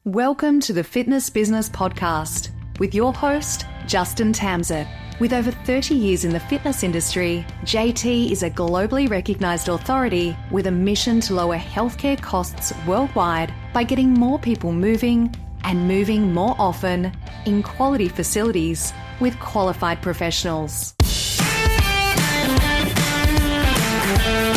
Welcome to the Fitness Business Podcast with your host, Justin Tamsett. With over 30 years in the fitness industry, JT is a globally recognized authority with a mission to lower healthcare costs worldwide by getting more people moving and moving more often in quality facilities with qualified professionals.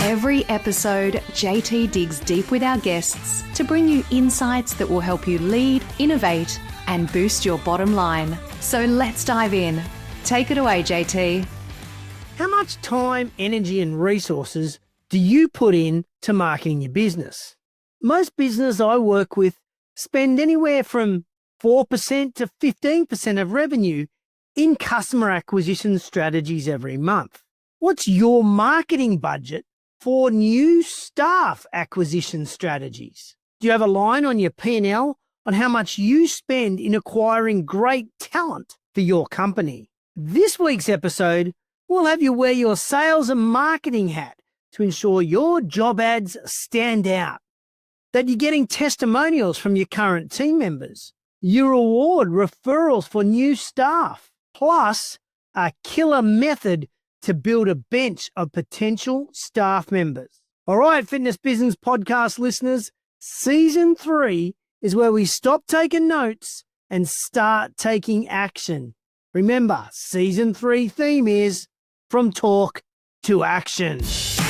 Every episode, JT digs deep with our guests to bring you insights that will help you lead, innovate, and boost your bottom line. So let's dive in. Take it away, JT. How much time, energy, and resources do you put in to marketing your business? Most businesses I work with spend anywhere from 4% to 15% of revenue in customer acquisition strategies every month. What's your marketing budget for new staff acquisition strategies? Do you have a line on your P&L on how much you spend in acquiring great talent for your company? This week's episode will have you wear your sales and marketing hat to ensure your job ads stand out, that you're getting testimonials from your current team members, you reward referrals for new staff, plus a killer method to build a bench of potential staff members. All right, Fitness Business Podcast listeners, Season 3 is where we stop taking notes and start taking action. Remember, Season 3 theme is From Talk to Action. So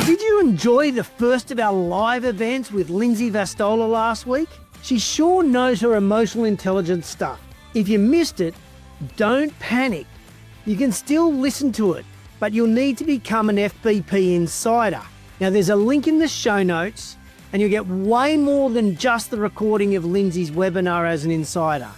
did you enjoy the first of our live events with Lindsay Vastola last week? She sure knows her emotional intelligence stuff. If you missed it, don't panic. You can still listen to it, but you'll need to become an FBP Insider. Now, there's a link in the show notes, and you'll get way more than just the recording of Lindsay's webinar as an insider.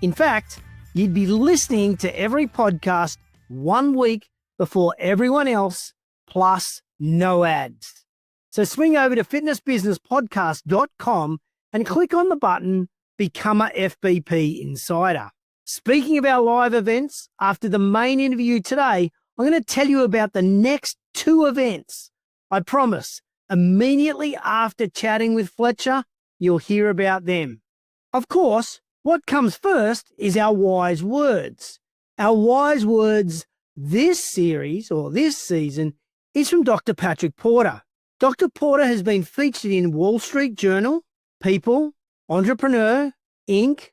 In fact, you'd be listening to every podcast 1 week before everyone else, plus no ads. So swing over to fitnessbusinesspodcast.com and click on the button Become a FBP Insider. Speaking of our live events, after the main interview today, I'm going to tell you about the next 2 events. I promise, immediately after chatting with Fletcher, you'll hear about them. Of course, what comes first is our wise words. Our wise words this series, or this season, is from Dr. Patrick Porter. Dr. Porter has been featured in Wall Street Journal, People, Entrepreneur, Inc.,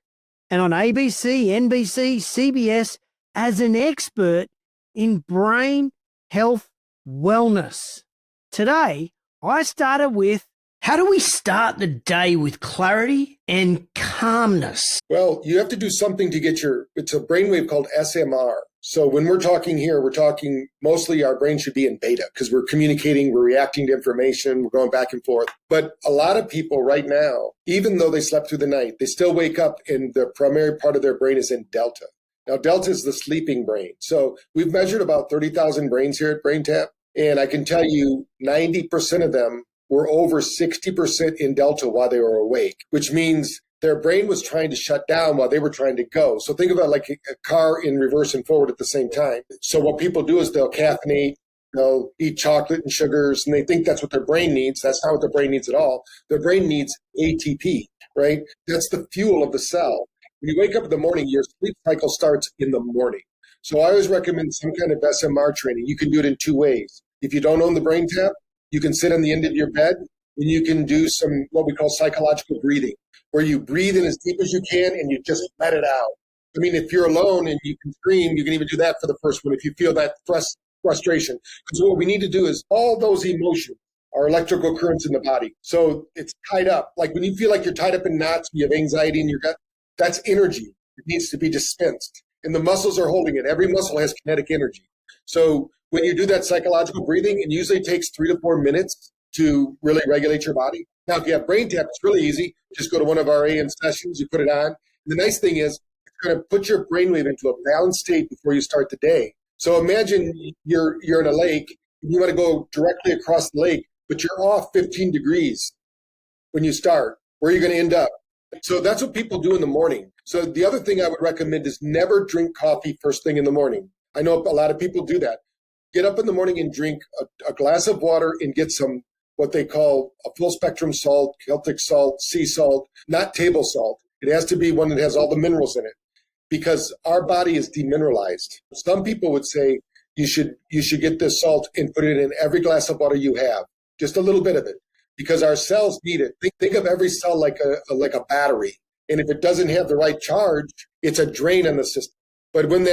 and on ABC, NBC, CBS as an expert in brain health wellness. Today, I started with, how do we start the day with clarity and calmness? Well, you have to do something to get it's a brainwave called SMR. So when we're talking here, we're talking mostly our brain should be in beta because we're communicating, we're reacting to information, we're going back and forth. But a lot of people right now, even though they slept through the night, they still wake up and the primary part of their brain is in delta. Now, delta is the sleeping brain. So we've measured about 30,000 brains here at BrainTap, and I can tell you 90% of them were over 60% in delta while they were awake, which means their brain was trying to shut down while they were trying to go. So think about like a car in reverse and forward at the same time. So what people do is they'll caffeinate, they'll eat chocolate and sugars, and they think that's what their brain needs. That's not what their brain needs at all. Their brain needs ATP, right? That's the fuel of the cell. When you wake up in the morning, your sleep cycle starts in the morning. So I always recommend some kind of SMR training. You can do it in 2 ways. If you don't own the BrainTap, you can sit on the end of your bed and you can do some what we call psychological breathing, where you breathe in as deep as you can and you just let it out. I mean, if you're alone and you can scream, you can even do that for the first one if you feel that frustration. Because what we need to do is all those emotions are electrical currents in the body. So it's tied up. Like when you feel like you're tied up in knots, you have anxiety in your gut, that's energy. It needs to be dispensed. And the muscles are holding it. Every muscle has kinetic energy. So when you do that psychological breathing, it usually takes 3 to 4 minutes to really regulate your body. Now, if you have BrainTap, it's really easy. Just go to one of our AM sessions, you put it on. And the nice thing is, it's going to put your brainwave into a balanced state before you start the day. So imagine you're in a lake, and you want to go directly across the lake, but you're off 15 degrees when you start. Where are you going to end up? So that's what people do in the morning. So the other thing I would recommend is never drink coffee first thing in the morning. I know a lot of people do that. Get up in the morning and drink a glass of water and get some what they call a full spectrum salt, Celtic salt, sea salt, not table salt. It has to be one that has all the minerals in it because our body is demineralized. Some people would say you should get this salt and put it in every glass of water you have, just a little bit of it, because our cells need it. Think of every cell like a battery. And if it doesn't have the right charge, it's a drain on the system. But when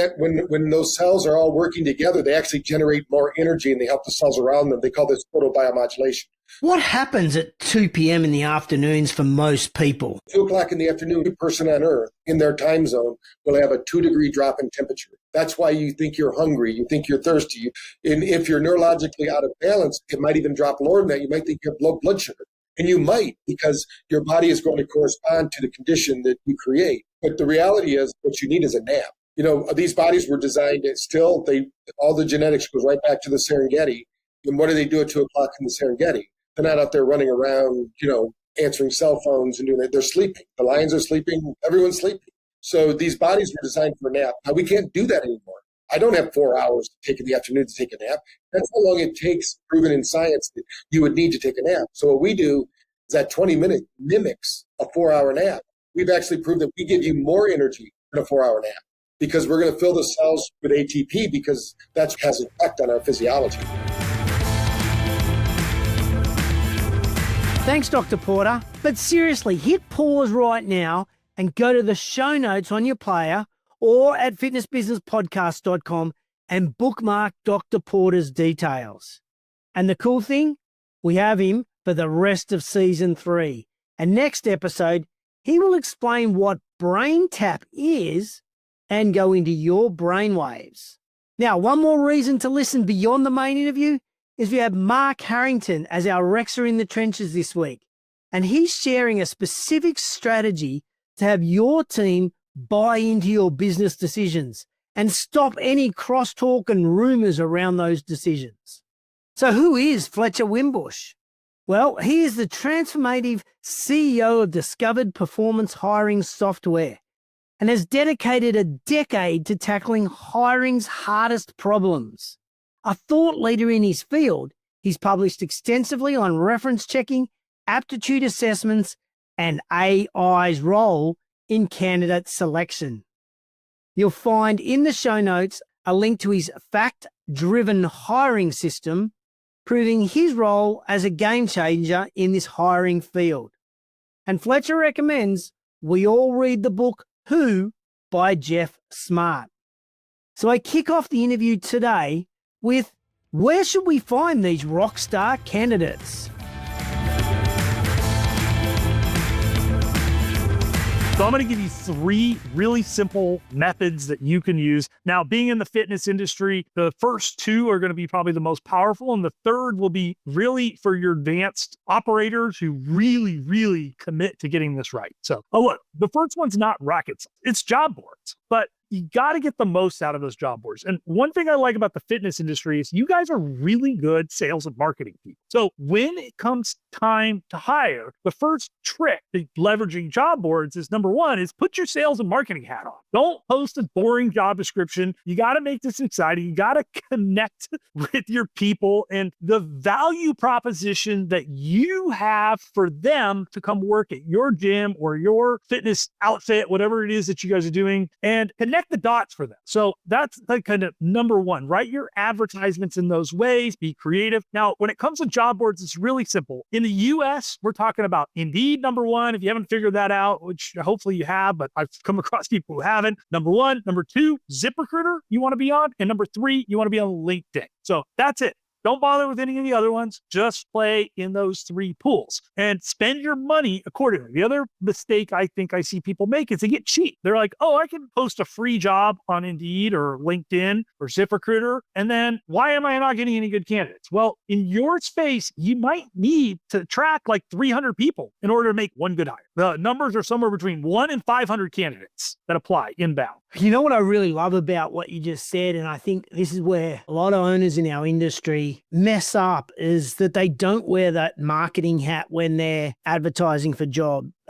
those cells are all working together, they actually generate more energy and they help the cells around them. They call this photobiomodulation. What happens at 2 p.m. in the afternoons for most people? 2 o'clock in the afternoon, a person on Earth in their time zone will have a 2-degree drop in temperature. That's why you think you're hungry. You think you're thirsty. And if you're neurologically out of balance, it might even drop lower than that. You might think you have low blood sugar. And you might, because your body is going to correspond to the condition that you create. But the reality is what you need is a nap. You know, these bodies were designed all the genetics goes right back to the Serengeti. And what do they do at 2 o'clock in the Serengeti? They're not out there running around, answering cell phones and doing that. They're sleeping. The lions are sleeping. Everyone's sleeping. So these bodies were designed for a nap. Now we can't do that anymore. I don't have 4 hours to take in the afternoon to take a nap. That's how long it takes, proven in science, that you would need to take a nap. So what we do is that 20 minutes mimics a 4-hour nap. We've actually proved that we give you more energy than a 4-hour nap because we're going to fill the cells with ATP because that has an effect on our physiology. Thanks, Dr. Porter. But seriously, hit pause right now and go to the show notes on your player or at fitnessbusinesspodcast.com and bookmark Dr. Porter's details. And the cool thing, we have him for the rest of season 3. And next episode, he will explain what brain tap is and go into your brain waves. Now, one more reason to listen beyond the main interview is we have Mark Harrington as our Rexer in the trenches this week. And he's sharing a specific strategy to have your team buy into your business decisions and stop any crosstalk and rumors around those decisions. So who is Fletcher Wimbush? Well, he is the transformative CEO of Discovered Performance Hiring Software and has dedicated a decade to tackling hiring's hardest problems. A thought leader in his field, he's published extensively on reference checking, aptitude assessments, and AI's role in candidate selection. You'll find in the show notes a link to his fact-driven hiring system, proving his role as a game changer in this hiring field. And Fletcher recommends we all read the book Who by Jeff Smart. So I kick off the interview today with, where should we find these rock star candidates? So I'm going to give you 3 really simple methods that you can use. Now, being in the fitness industry, the first 2 are going to be probably the most powerful, and the third will be really for your advanced operators who really, really commit to getting this right. So, look, the first one's not rockets. It's job boards, but you got to get the most out of those job boards. And one thing I like about the fitness industry is you guys are really good sales and marketing people. So when it comes time to hire, the first trick to leveraging job boards is, number 1, is put your sales and marketing hat on. Don't post a boring job description. You got to make this exciting. You got to connect with your people and the value proposition that you have for them to come work at your gym or your fitness outfit, whatever it is that you guys are doing, and connect the dots for them. So that's the kind of number 1. Write your advertisements in those ways. Be creative. Now, when it comes to job boards, it's really simple. In the US, we're talking about Indeed, number 1. If you haven't figured that out, which hopefully you have, but I've come across people who haven't. Number 1. Number 2, ZipRecruiter you want to be on. And number 3, you want to be on LinkedIn. So that's it. Don't bother with any of the other ones. Just play in those 3 pools and spend your money accordingly. The other mistake I think I see people make is they get cheap. They're like, oh, I can post a free job on Indeed or LinkedIn or ZipRecruiter, and then why am I not getting any good candidates? Well, in your space, you might need to track like 300 people in order to make one good hire. The numbers are somewhere between 1 and 500 candidates that apply inbound. You know what I really love about what you just said, and I think this is where a lot of owners in our industry mess up, is that they don't wear that marketing hat when they're advertising for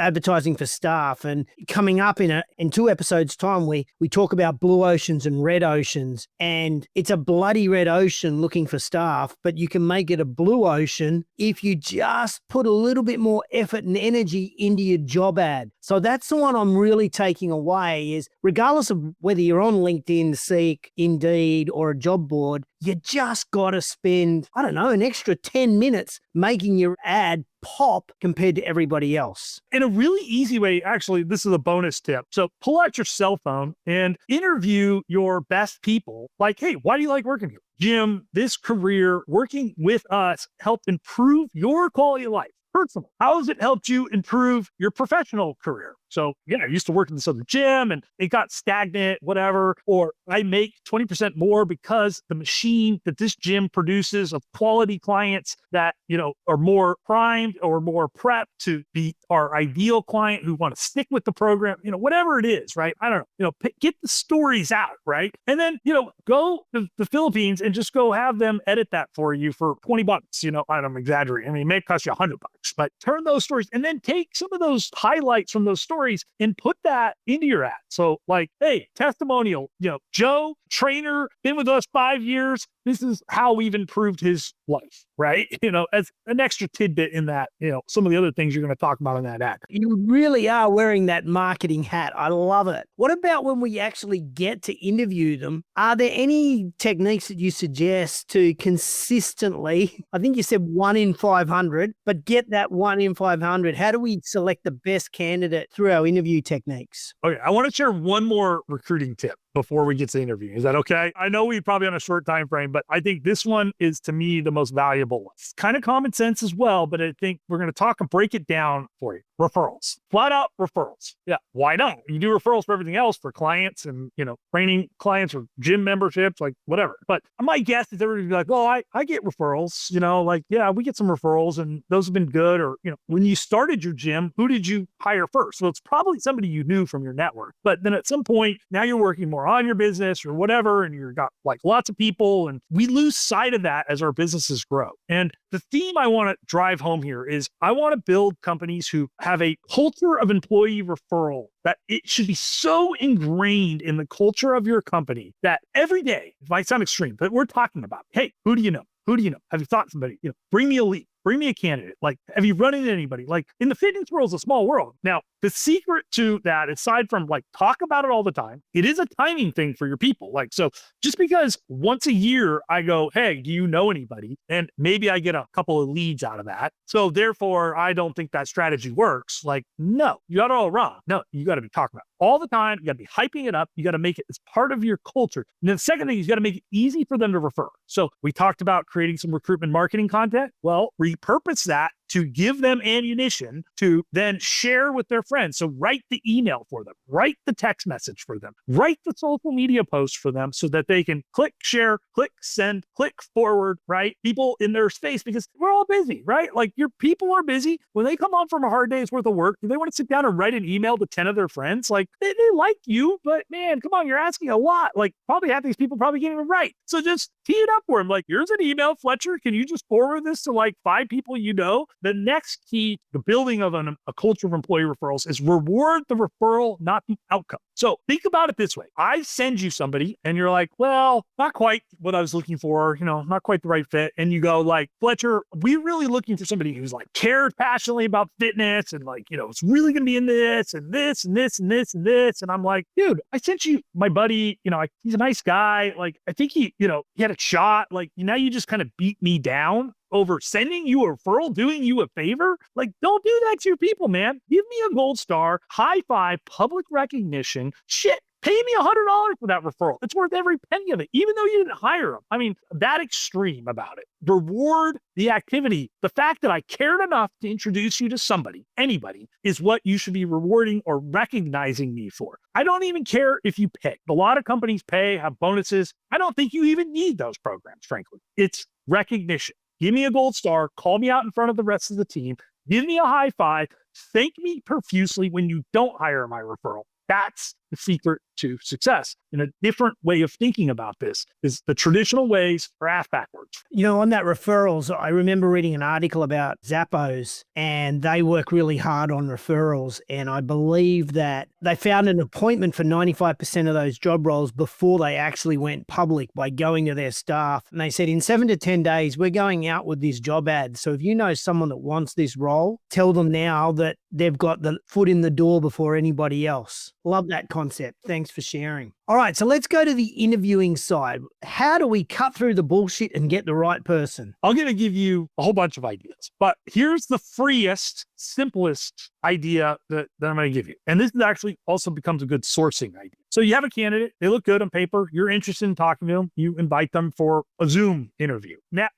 advertising for staff, and coming up in 2 episodes time, we talk about blue oceans and red oceans, and it's a bloody red ocean looking for staff, but you can make it a blue ocean if you just put a little bit more effort and energy into your job ad. So that's the one I'm really taking away is regardless of whether you're on LinkedIn, Seek, Indeed, or a job board, you just got to spend, I don't know, an extra 10 minutes making your ad pop compared to everybody else. In a really easy way, actually, this is a bonus tip. So pull out your cell phone and interview your best people. Like, hey, why do you like working here? Jim, this career working with us helped improve your quality of life. Personal. How has it helped you improve your professional career? So yeah, I used to work in this other gym and it got stagnant, whatever. Or I make 20% more because the machine that this gym produces of quality clients that, are more primed or more prepped to be our ideal client who want to stick with the program, whatever it is, right? I don't know, get the stories out, right? And then, go to the Philippines and just go have them edit that for you for $20. I'm exaggerating. I mean, it may cost you $100, but turn those stories and then take some of those highlights from those stories and put that into your ad. So like, hey, testimonial, Joe, trainer, been with us 5 years. This is how we've improved his life, right? As an extra tidbit in that, some of the other things you're going to talk about in that ad. You really are wearing that marketing hat. I love it. What about when we actually get to interview them? Are there any techniques that you suggest to consistently, I think you said 1 in 500, but get that 1 in 500? How do we select the best candidate through our interview techniques? Okay, I want to share one more recruiting tip before we get to the interview. Is that okay? I know we're probably on a short time frame, but I think this one is, to me, the most valuable one. It's kind of common sense as well, but I think we're going to talk and break it down for you. Referrals. Flat out referrals. Yeah, why not? You do referrals for everything else, for clients and, training clients or gym memberships, like whatever. But my guess is everybody's like, oh, I get referrals, yeah, we get some referrals and those have been good. Or, when you started your gym, who did you hire first? Well, it's probably somebody you knew from your network. But then at some point, now you're working more on your business or whatever, and you've got like lots of people, and we lose sight of that as our businesses grow. And the theme I want to drive home here is I want to build companies who have a culture of employee referral, that it should be so ingrained in the culture of your company that every day, it might sound extreme, but we're talking about, hey, who do you know? Who do you know? Have you thought somebody? Bring me a lead. Bring me a candidate. Like, have you run into anybody? Like, in the fitness world, it's a small world. Now, the secret to that, aside from like talk about it all the time, it is a timing thing for your people. Like, so just because once a year I go, hey, do you know anybody? And maybe I get a couple of leads out of that. So therefore, I don't think that strategy works. Like, no, you got it all wrong. No, you got to be talking about it all the time. You got to be hyping it up. You got to make it as part of your culture. And then the second thing is you got to make it easy for them to refer. So we talked about creating some recruitment marketing content. Well, repurpose that to give them ammunition to then share with their friends. So write the email for them, write the text message for them, write the social media post for them so that they can click share, click send, click forward, right? People in their space, because we're all busy, right? Like, your people are busy. When they come home from a hard day's worth of work, do they want to sit down and write an email to 10 of their friends? Like, they like you, but man, come on, you're asking a lot. Like, probably half these people probably can't even write. So just tee it up for them. Like, here's an email, Fletcher. Can you just forward this to like 5 people you know? The next key, the building of a culture of employee referrals, is reward the referral, not the outcome. So think about it this way. I send you somebody and you're like, well, not quite what I was looking for, not quite the right fit. And you go like, Fletcher, we're really looking for somebody who's like cares passionately about fitness and like, it's really going to be in this and this and this and this and this. And I'm like, dude, I sent you my buddy, he's a nice guy. Like, I think he had a shot. Like, now you just kind of beat me down over sending you a referral, doing you a favor. Like, don't do that to your people, man. Give me a gold star, high five, public recognition. Shit, pay me $100 for that referral. It's worth every penny of it, even though you didn't hire them. I mean, that extreme about it. Reward the activity. The fact that I cared enough to introduce you to somebody, anybody, is what you should be rewarding or recognizing me for. I don't even care if you pay. A lot of companies pay, have bonuses. I don't think you even need those programs, frankly. It's recognition. Give me a gold star, call me out in front of the rest of the team, give me a high five, thank me profusely when you don't hire my referral. That's the secret to success. And a different way of thinking about this is the traditional ways are ass backwards. On that referrals, I remember reading an article about Zappos, and they work really hard on referrals. And I believe that they found an appointment for 95% of those job roles before they actually went public by going to their staff. And they said, in 7 to 10 days, we're going out with this job ad. So if you know someone that wants this role, tell them now that they've got the foot in the door before anybody else. Love that concept. Thanks for sharing. All right, so let's go to the interviewing side. How do we cut through the bullshit and get the right person? I'm going to give you a whole bunch of ideas, but here's the freest, simplest idea that I'm going to give you. And this is actually also becomes a good sourcing idea. So you have a candidate, they look good on paper, you're interested in talking to them, you invite them for a Zoom interview. Now,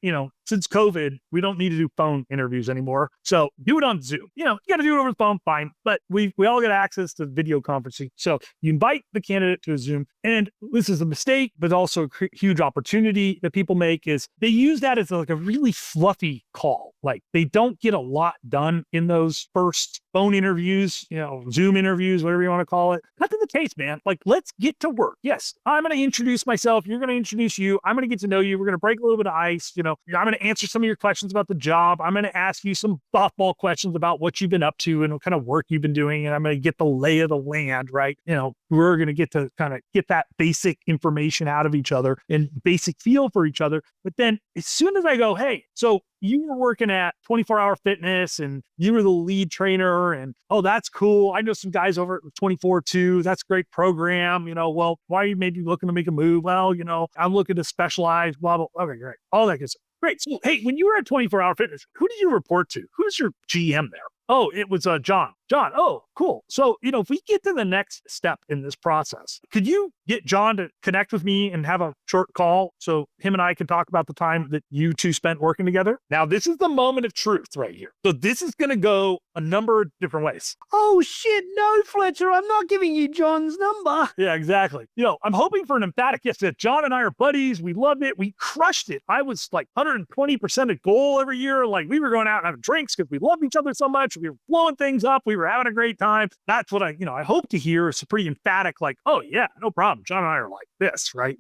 since COVID, we don't need to do phone interviews anymore. So do it on Zoom. You got to do it over the phone, fine. But we all get access to video conferencing. So you invite the candidate to a Zoom. And this is a mistake, but also a huge opportunity that people make is they use that as like a really fluffy call. Like they don't get a lot done in those first phone interviews, Zoom interviews, whatever you want to call it. Cut to the case, man. Like, let's get to work. Yes, I'm going to introduce myself. You're going to introduce you. I'm going to get to know you. We're going to break a little bit of ice. I'm going to answer some of your questions about the job. I'm going to ask you some softball questions about what you've been up to and what kind of work you've been doing. And I'm going to get the lay of the land, right? We're going to get to kind of get that basic information out of each other and basic feel for each other. But then as soon as I go, hey, so you were working at 24-Hour Fitness and you were the lead trainer and, oh, that's cool. I know some guys over at 24/2. That's a great program. Well, why are you maybe looking to make a move? Well, I'm looking to specialize, blah, blah. Okay, great. All that good stuff. Great. So, hey, when you were at 24-Hour Fitness, who did you report to? Who's your GM there? Oh, it was John. John, oh, cool. So, if we get to the next step in this process, could you get John to connect with me and have a short call so him and I can talk about the time that you two spent working together? Now, this is the moment of truth right here. So this is going to go a number of different ways. Oh, shit. No, Fletcher, I'm not giving you John's number. Yeah, exactly. I'm hoping for an emphatic yes that John and I are buddies. We loved it. We crushed it. I was like 120% at goal every year. Like we were going out and having drinks because we loved each other so much. We were blowing things up. We were having a great time. That's what I hope to hear is a pretty emphatic, like, oh yeah, no problem. John and I are like this, right?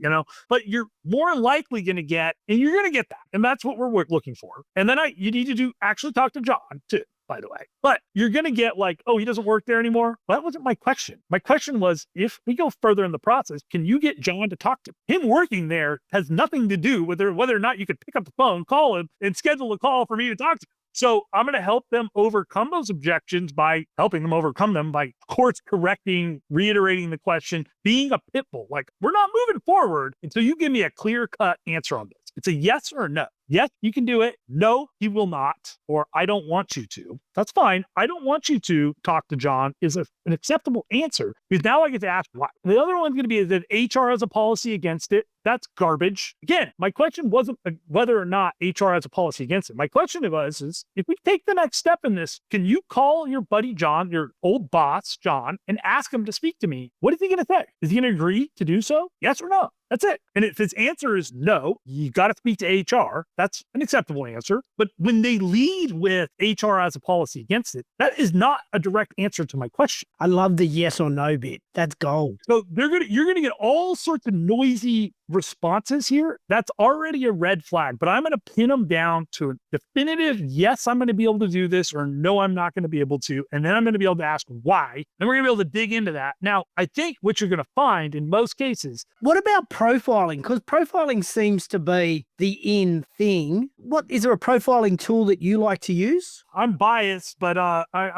But you're more likely going to get, and you're going to get that. And that's what we're looking for. And then you need to actually talk to John too, by the way. But you're going to get like, oh, he doesn't work there anymore. Well, that wasn't my question. My question was, if we go further in the process, can you get John to talk to him? Him working there has nothing to do with whether or not you could pick up the phone, call him, and schedule a call for me to talk to him. So I'm going to help them overcome those objections by helping them overcome them by course correcting, reiterating the question, being a pit bull. Like, we're not moving forward until you give me a clear-cut answer on this. It's a yes or a no. Yes, you can do it. No, he will not. Or I don't want you to. That's fine. I don't want you to talk to John is an acceptable answer because now I get to ask why. The other one's going to be is that HR has a policy against it. That's garbage. Again, my question wasn't whether or not HR has a policy against it. My question is if we take the next step in this, can you call your buddy John, your old boss, John, and ask him to speak to me? What is he going to say? Is he going to agree to do so? Yes or no? That's it. And if his answer is no, you got to speak to HR. That's an acceptable answer. But when they lead with HR has a policy against it, that is not a direct answer to my question. I love the yes or no bit. That's gold. So you're going to get all sorts of noisy responses here. That's already a red flag, but I'm going to pin them down to a definitive yes, I'm going to be able to do this, or no, I'm not going to be able to. And then I'm going to be able to ask why. And we're going to be able to dig into that. Now, I think what you're going to find in most cases. What about profiling? Because profiling seems to be the in thing. What is there a profiling tool that you like to use? I'm biased, but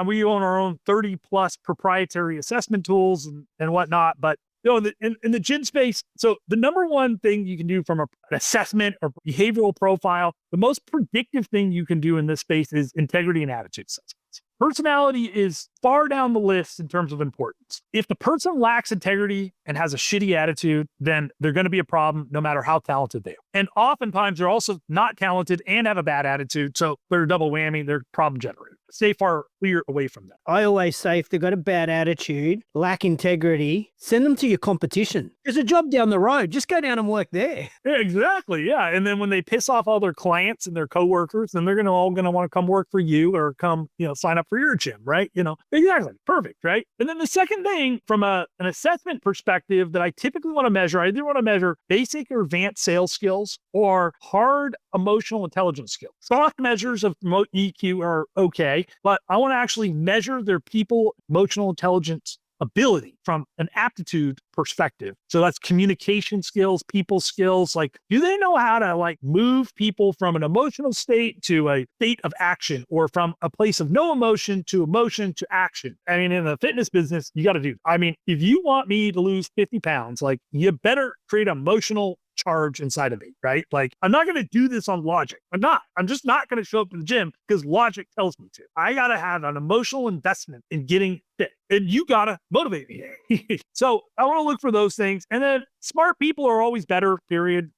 we own our own 30 plus proprietary assessment tools and whatnot. But in the gin space, so the number one thing you can do from an assessment or behavioral profile, the most predictive thing you can do in this space is integrity and attitude assessments. Personality is far down the list in terms of importance. If the person lacks integrity and has a shitty attitude, then they're going to be a problem no matter how talented they are. And oftentimes they're also not talented and have a bad attitude. So they're a double whammy. They're problem generator. Stay far clear away from that. I always say if they've got a bad attitude, lack integrity, send them to your competition. There's a job down the road. Just go down and work there. Yeah, exactly. Yeah. And then when they piss off all their clients and their coworkers, then they're all going to want to come work for you or come, sign up for your gym, right? Exactly. Perfect. Right. And then the second thing from an assessment perspective that I typically want to measure, I either want to measure basic or advanced sales skills or hard emotional intelligence skills. Soft measures of EQ are okay, but I want to actually measure their people emotional intelligence ability from an aptitude perspective. So that's communication skills, people skills. Like, do they know how to like move people from an emotional state to a state of action, or from a place of no emotion to action? I mean, in the fitness business, you got to do. I mean, if you want me to lose 50 pounds, like, you better create emotional charge inside of me, right? Like, I'm not going to do this on logic. I'm just not going to show up to the gym because logic tells me to. I got to have an emotional investment in getting fit, and you got to motivate me. So I want to look for those things. And then smart people are always better, period.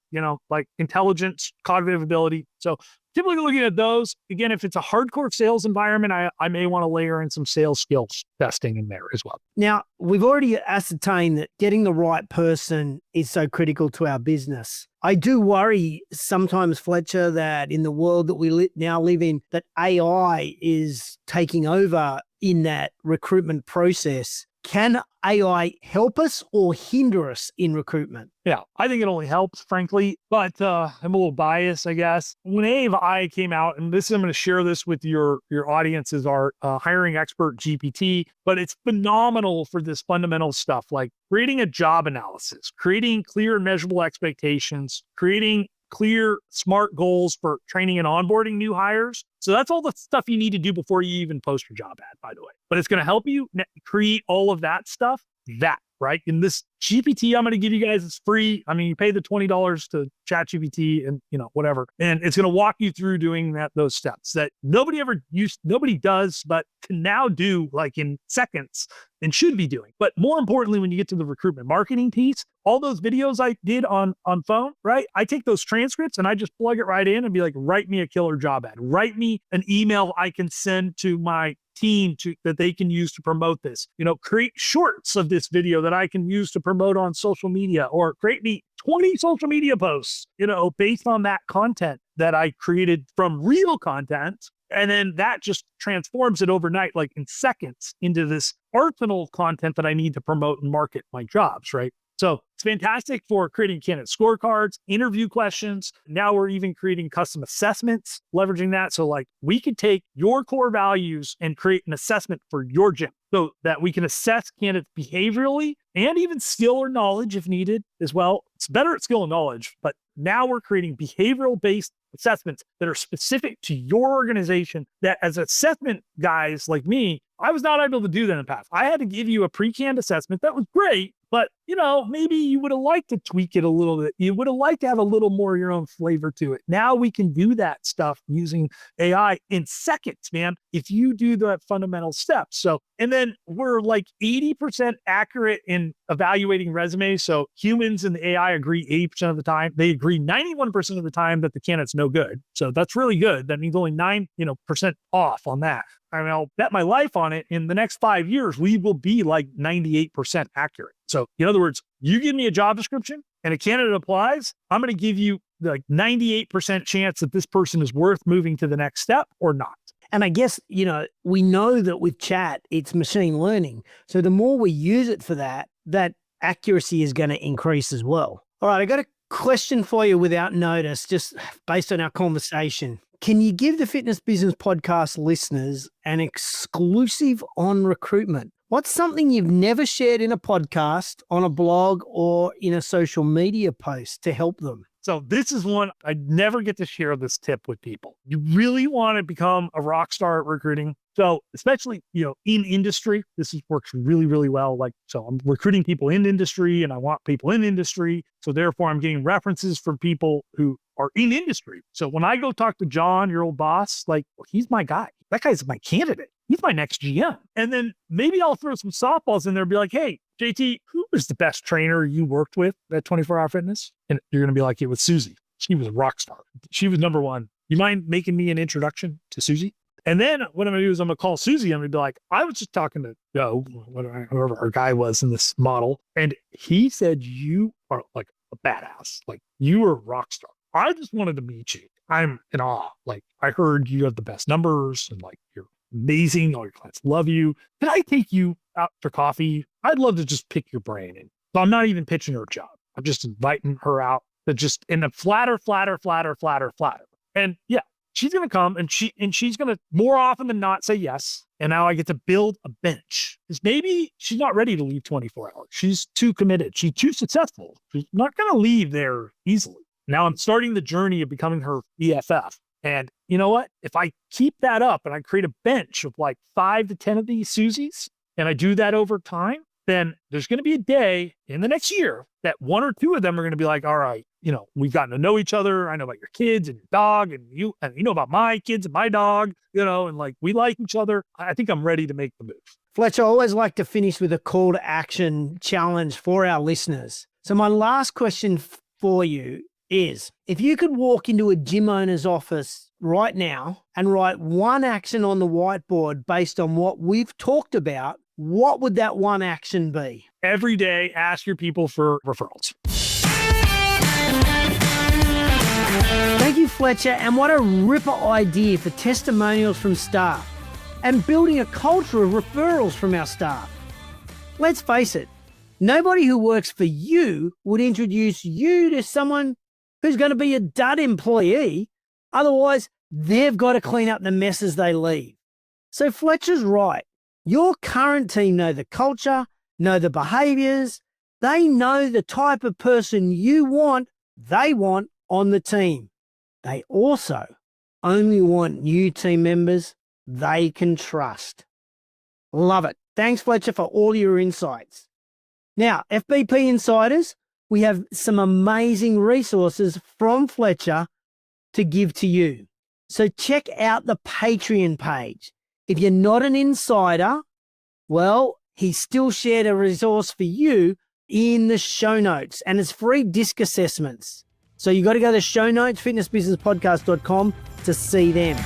Like intelligence, cognitive ability. So typically looking at those. Again, if it's a hardcore sales environment, I may want to layer in some sales skills testing in there as well. Now, we've already ascertained that getting the right person is so critical to our business. I do worry sometimes, Fletcher, that in the world that we now live in, that AI is taking over in that recruitment process. Can AI help us or hinder us in recruitment? Yeah, I think it only helps, frankly, but I'm a little biased, I guess. When AI came out, and I'm going to share this with your audience, is our hiring expert GPT, but it's phenomenal for this fundamental stuff, like creating a job analysis, creating clear and measurable expectations, creating clear, smart goals for training and onboarding new hires. So that's all the stuff you need to do before you even post your job ad, by the way. But it's going to help you create all of that stuff, right? And this GPT I'm going to give you guys is free. I mean, you pay the $20 to ChatGPT and, whatever. And it's going to walk you through doing those steps that nobody does, but can now do like in seconds and should be doing. But more importantly, when you get to the recruitment marketing piece, all those videos I did on phone, right? I take those transcripts and I just plug it right in and be like, write me a killer job ad. Write me an email I can send to my team that they can use to promote this. Create shorts of this video that I can use to promote on social media, or create me 20 social media posts, based on that content that I created from real content. And then that just transforms it overnight, like in seconds, into this arsenal content that I need to promote and market my jobs, right? So it's fantastic for creating candidate scorecards, interview questions. Now we're even creating custom assessments, leveraging that. So like, we could take your core values and create an assessment for your gym so that we can assess candidates behaviorally and even skill or knowledge if needed as well. It's better at skill and knowledge, but now we're creating behavioral-based assessments that are specific to your organization, that as assessment guys like me, I was not able to do that in the past. I had to give you a pre-canned assessment that was great, but maybe you would have liked to tweak it a little bit. You would have liked to have a little more of your own flavor to it. Now we can do that stuff using AI in seconds, man, if you do the fundamental steps. So, and then we're like 80% accurate in evaluating resumes. So humans and the AI agree 80% of the time. They agree 91% of the time that the candidate's no good. So that's really good. That means only 9% off on that. I mean, I'll bet my life on it. In the next 5 years, we will be like 98% accurate. So in other words, you give me a job description and a candidate applies, I'm going to give you like 98% chance that this person is worth moving to the next step or not. And I guess, we know that with chat, it's machine learning. So the more we use it for that accuracy is going to increase as well. All right, I got a question for you without notice, just based on our conversation. Can you give the Fitness Business Podcast listeners an exclusive on recruitment? What's something you've never shared in a podcast, on a blog, or in a social media post to help them? So this is one I never get to share this tip with people. You really want to become a rock star at recruiting. So especially, in industry, works really, really well. So I'm recruiting people in industry and I want people in industry. So therefore I'm getting references from people who are in industry. So when I go talk to John, your old boss, he's my guy. That guy's my candidate. He's my next GM. And then maybe I'll throw some softballs in there and be like, hey, JT, who was the best trainer you worked with at 24 Hour Fitness? And you're going to be like, it was Susie. She was a rock star. She was number one. You mind making me an introduction to Susie? And then what I'm going to do is I'm going to call Susie. I'm going to be like, I was just talking to Joe, whoever our guy was in this model. And he said, you are like a badass. Like, you are a rock star. I just wanted to meet you. I'm in awe. I heard you have the best numbers and you're amazing. All your clients love you. Can I take you out for coffee? I'd love to just pick your brain. And so I'm not even pitching her a job. I'm just inviting her out to just in a flatter. And yeah, she's going to come and she's going to more often than not say yes. And now I get to build a bench because maybe she's not ready to leave 24 hours. She's too committed. She's too successful. She's not going to leave there easily. Now I'm starting the journey of becoming her BFF. And you know what? If I keep that up and I create a bench of like 5 to 10 of these Susies, and I do that over time, then there's going to be a day in the next year that 1 or 2 of them are going to be like, all right, we've gotten to know each other. I know about your kids and your dog and you know about my kids and my dog, and like we like each other. I think I'm ready to make the move. Fletcher, I always like to finish with a call to action challenge for our listeners. So my last question for you is, if you could walk into a gym owner's office right now and write one action on the whiteboard based on what we've talked about, what would that one action be? Every day, ask your people for referrals. Thank you, Fletcher. And what a ripper idea for testimonials from staff and building a culture of referrals from our staff. Let's face it, nobody who works for you would introduce you to someone who's going to be a dud employee. Otherwise, they've got to clean up the messes they leave. So Fletcher's right. Your current team know the culture, know the behaviors. They know the type of person they want on the team. They also only want new team members they can trust. Love it. Thanks, Fletcher, for all your insights. Now, FBP Insiders, we have some amazing resources from Fletcher to give to you. So check out the Patreon page. If you're not an insider, well, he still shared a resource for you in the show notes, and it's free disc assessments. So you got to go to show notes, fitnessbusinesspodcast.com to see them.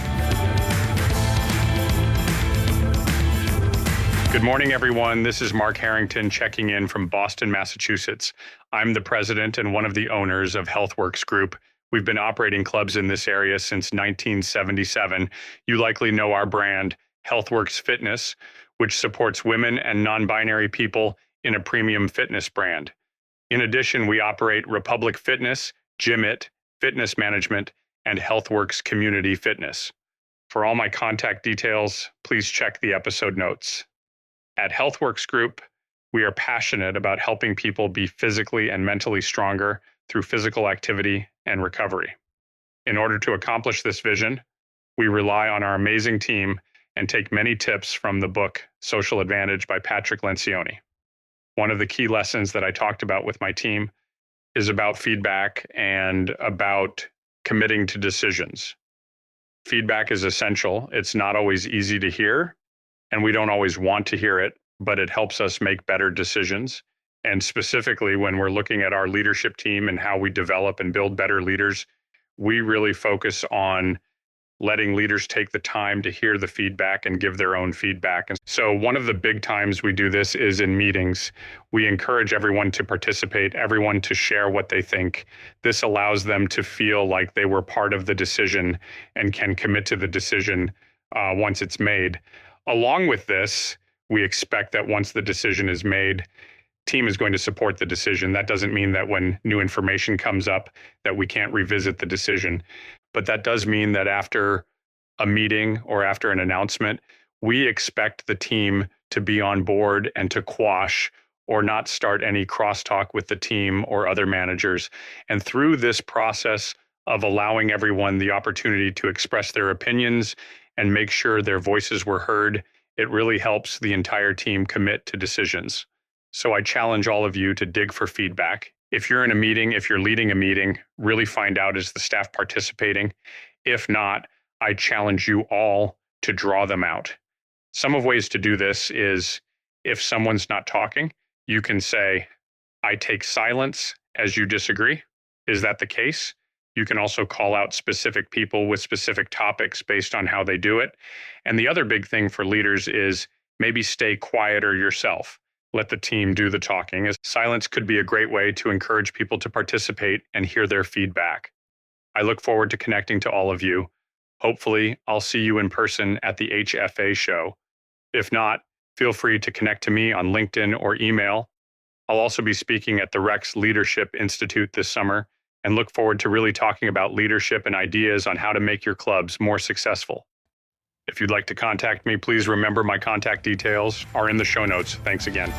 Good morning, everyone. This is Mark Harrington checking in from Boston, Massachusetts. I'm the president and one of the owners of HealthWorks Group. We've been operating clubs in this area since 1977. You likely know our brand, HealthWorks Fitness, which supports women and non-binary people in a premium fitness brand. In addition, we operate Republic Fitness, Gym It, Fitness Management, and HealthWorks Community Fitness. For all my contact details, please check the episode notes. At HealthWorks Group, we are passionate about helping people be physically and mentally stronger through physical activity and recovery. In order to accomplish this vision, we rely on our amazing team and take many tips from the book Social Advantage by Patrick Lencioni. One of the key lessons that I talked about with my team is about feedback and about committing to decisions. Feedback is essential. It's not always easy to hear, and we don't always want to hear it, but it helps us make better decisions. And specifically, when we're looking at our leadership team and how we develop and build better leaders, we really focus on letting leaders take the time to hear the feedback and give their own feedback. And so one of the big times we do this is in meetings. We encourage everyone to participate, everyone to share what they think. This allows them to feel like they were part of the decision and can commit to the decision once it's made. Along with this, we expect that once the decision is made, team is going to support the decision. That doesn't mean that when new information comes up that we can't revisit the decision. But that does mean that after a meeting or after an announcement, we expect the team to be on board and to quash or not start any crosstalk with the team or other managers. And through this process of allowing everyone the opportunity to express their opinions and make sure their voices were heard, it really helps the entire team commit to decisions. So I challenge all of you to dig for feedback. If you're in a meeting, if you're leading a meeting, really find out, is the staff participating? If not, I challenge you all to draw them out. Some of ways to do this is if someone's not talking, you can say, I take silence as you disagree. Is that the case? You can also call out specific people with specific topics based on how they do it. And the other big thing for leaders is maybe stay quieter yourself. Let the team do the talking, as silence could be a great way to encourage people to participate and hear their feedback. I look forward to connecting to all of you. Hopefully, I'll see you in person at the HFA show. If not, feel free to connect to me on LinkedIn or email. I'll also be speaking at the Rex Leadership Institute this summer and look forward to really talking about leadership and ideas on how to make your clubs more successful. If you'd like to contact me, please remember my contact details are in the show notes. Thanks again.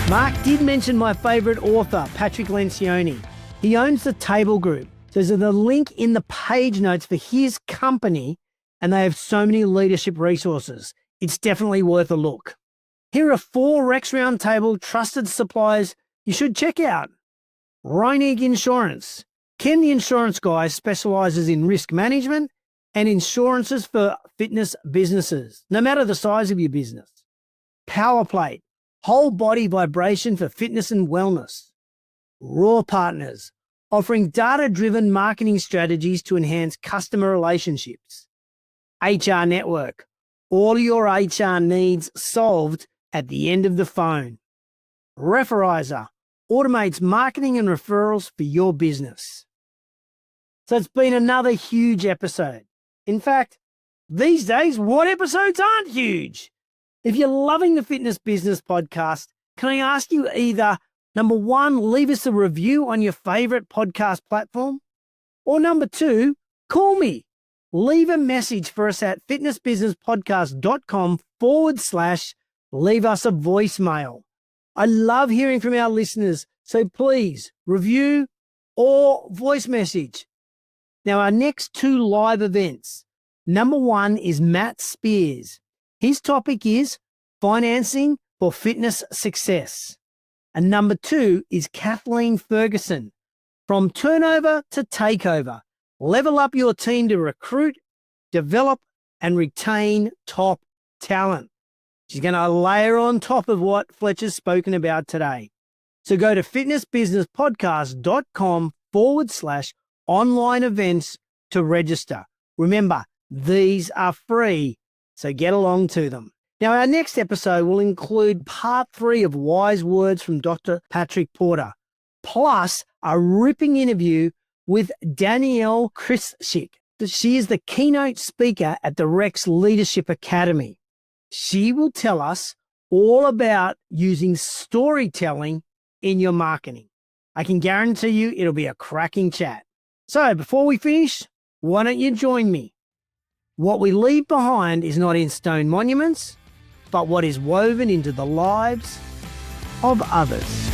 Mark did mention my favourite author, Patrick Lencioni. He owns the Table Group. So there's a link in the page notes for his company, and they have so many leadership resources. It's definitely worth a look. Here are 4 Rex Roundtable trusted suppliers you should check out. Reinig Insurance. Ken the Insurance Guy specialises in risk management and insurances for fitness businesses, no matter the size of your business. Powerplate. Whole body vibration for fitness and wellness. Raw Partners, offering data-driven marketing strategies to enhance customer relationships. HR Network, all your HR needs solved at the end of the phone. Referizer, automates marketing and referrals for your business. So it's been another huge episode. In fact, these days, what episodes aren't huge? If you're loving the Fitness Business Podcast, can I ask you either, number 1, leave us a review on your favorite podcast platform, or number 2, call me. Leave a message for us at fitnessbusinesspodcast.com/leave us a voicemail. I love hearing from our listeners, so please review or voice message. Now, our next 2 live events. Number 1 is Matt Spears. His topic is financing for fitness success. And number 2 is Kathleen Ferguson. From turnover to takeover, level up your team to recruit, develop, and retain top talent. She's going to layer on top of what Fletcher's spoken about today. So go to fitnessbusinesspodcast.com/online events to register. Remember, these are free, so get along to them. Now, our next episode will include part 3 of Wise Words from Dr. Patrick Porter, plus a ripping interview with Danielle Krischik. She is the keynote speaker at the Rex Leadership Academy. She will tell us all about using storytelling in your marketing. I can guarantee you it'll be a cracking chat. So before we finish, why don't you join me? What we leave behind is not in stone monuments, but what is woven into the lives of others.